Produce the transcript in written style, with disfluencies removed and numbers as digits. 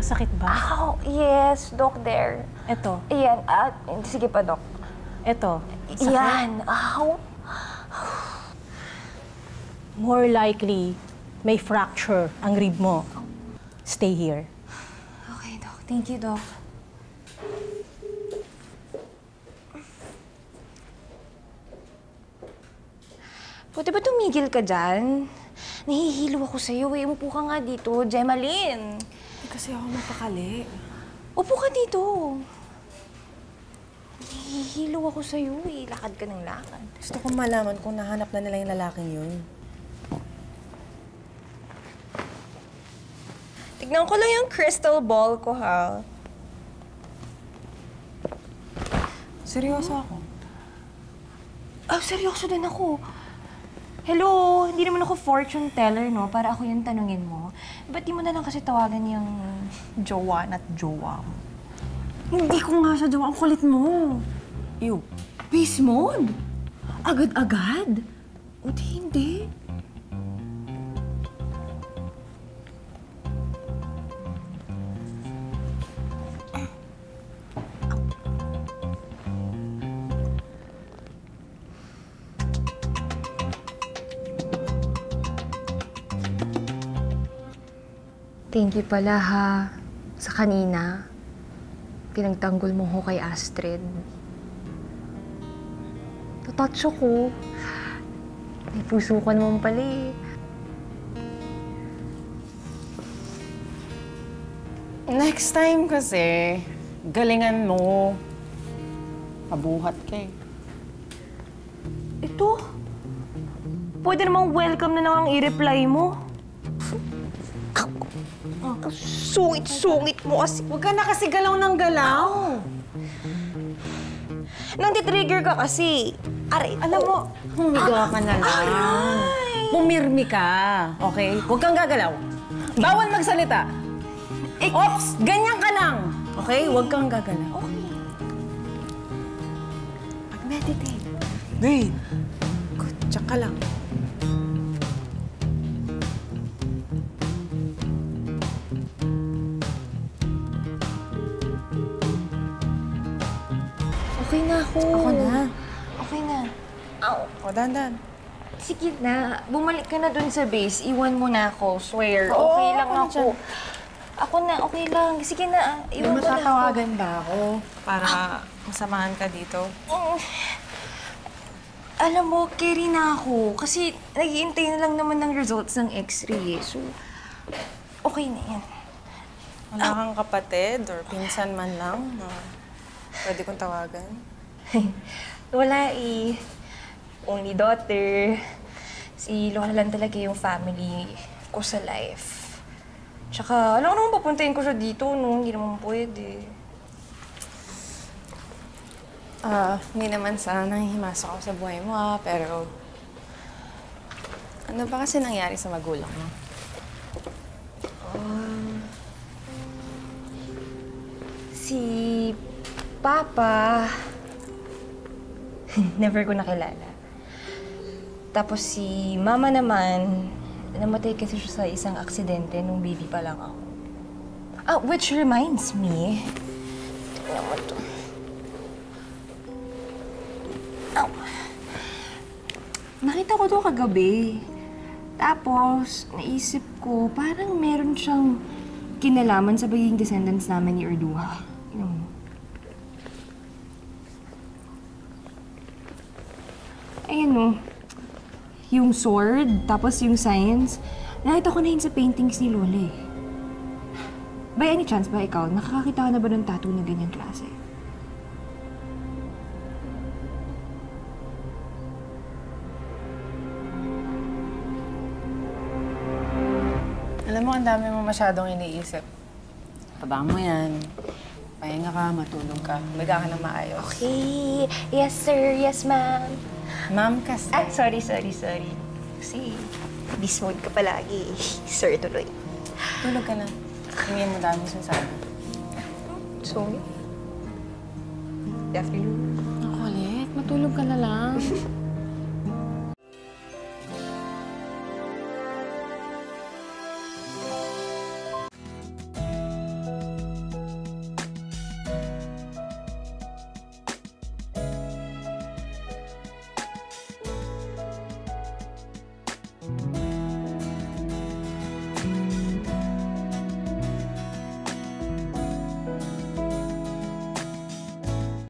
Masakit ba? Ow, yes, Doc, there. Ito. Ayan, sige pa, Doc. Ito. Sakit? Yan, ow. More likely, may fracture ang rib mo. Stay here. Okay, Doc. Thank you, Doc. Pwede ba tumigil ka dyan? Nahihilo ako sa'yo eh. Umupo ka nga dito, Gemaline. Hindi kasi ako mapakali. Upo ka dito. Nahihilo ako sa'yo eh. Lakad ka ng lakad. Gusto kong malaman kung nahanap na nila yung lalaking yun. Tignan ko lang yung crystal ball ko, ha? Seryoso ako. Seryoso din ako. Hello, hindi naman ako fortune teller, no? Para ako yung tanungin mo. Ba't di mo na lang kasi tawagan yung jowa at jowa mo? Hindi ko nga siya jowa. Ang kulit mo. Ew. Beast mode? Agad-agad? O di hindi. Thank you pala, ha, sa kanina. Pinagtanggol mo ko kay Astrid. Natouch ako. May puso ka naman pala eh. Next time kasi, galingan mo. Pabuhat ka eh. Ito? Pwede namang welcome na lang ang i-reply mo. Sungit-sungit mo kasi. Huwag ka na kasi galaw ng galaw. Nang-trigger ka kasi. Aray, Alam mo, humiga ka na lang. Pumirmi ka, okay? Huwag kang gagalaw. Bawal magsalita. Ops! Ganyan ka lang. Okay? Huwag kang gagalaw. Okay. Mag-meditate. Wait. Good. Tsaka lang. Okay na ako. Ako na. Okay na. Ow. O, dandan. Sige na. Bumalik ka na dun sa base. Iwan mo na ako. Swear. Okay lang ako na ako. dyan. Ako na. Okay lang. Sige na. Iwan mo na ako. Matatawagan ba ako para masamahan ka dito? Alam mo, carry na ako. Kasi nag-iintay na lang naman ng results ng x-ray. So, okay na yan. Wala kang kapatid or pinsan man lang na pwede kong tawagan? Wala eh. Only daughter. Si Lola lang talaga yung family ko sa life. Tsaka, alam ko naman papuntahin ko siya dito, no? Hindi naman pwede. Hindi naman sana himasok ako sa buhay mo, pero ano ba kasi nangyari sa magulang mo? Si Papa, never ko nakilala. Tapos si Mama naman, namatay kasi siya sa isang aksidente nung baby pa lang ako. Which reminds me, tingnan mo to. Nakita ko to kagabi. Tapos, naisip ko, parang meron siyang kinalaman sa pagiging descendants namin ni Erduha. Tingnan mo. Ayan o. Yung sword, tapos yung science. Nakita ko na yun sa paintings ni Lola eh. By any chance ba ikaw, nakakakita ka na ba ng tattoo na ganyang klase? Alam mo, ang dami mo masyadong iniisip. Taba mo yan. Pahinga ka, matulog ka. Humiga ka ng maayos. Okay. Yes, sir. Yes, ma'am. Ma'am kasi. Sorry. Kasi, beast mode ka palagi. Sir, tuloy. Tulog ka na. Hindi mo dami sinasabi. Sorry. Afternoon. Ang kulit. Matulog ka na lang.